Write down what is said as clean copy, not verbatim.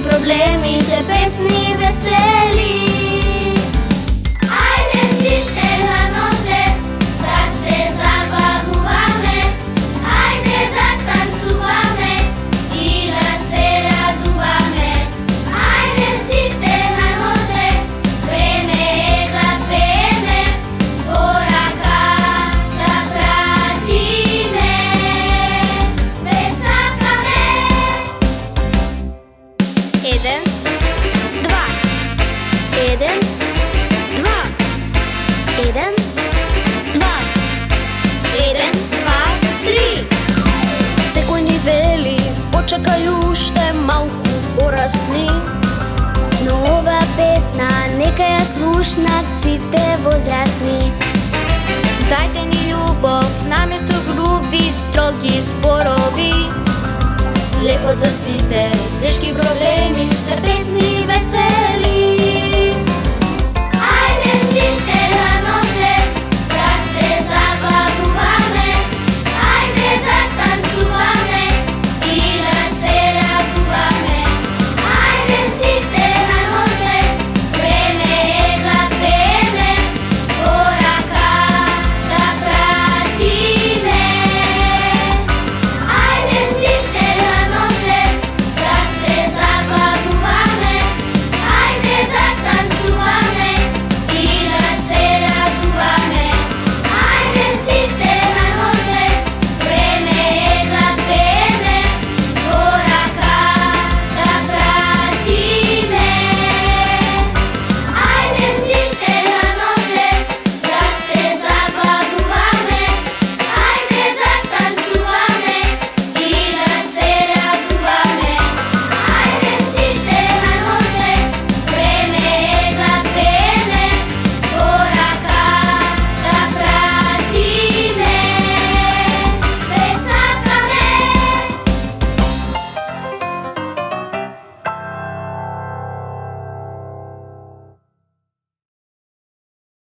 проблеми се песни весели. Ајде сите на нозе да се забавуваме, ајде да танцуваме и да се радуваме. Ајде сите на нозе, време е да пееме, корака да пратиме, ве сакаме. Еден, два, еден, два, еден, два, еден, два, три. Секој ни вели, почекај уште малку порасни, Но ова песна нека ја слушнат сите возрастни. дајте ни љубов наместо груби строги зборови. Лекот за сите, тешки проблеми се песни весели.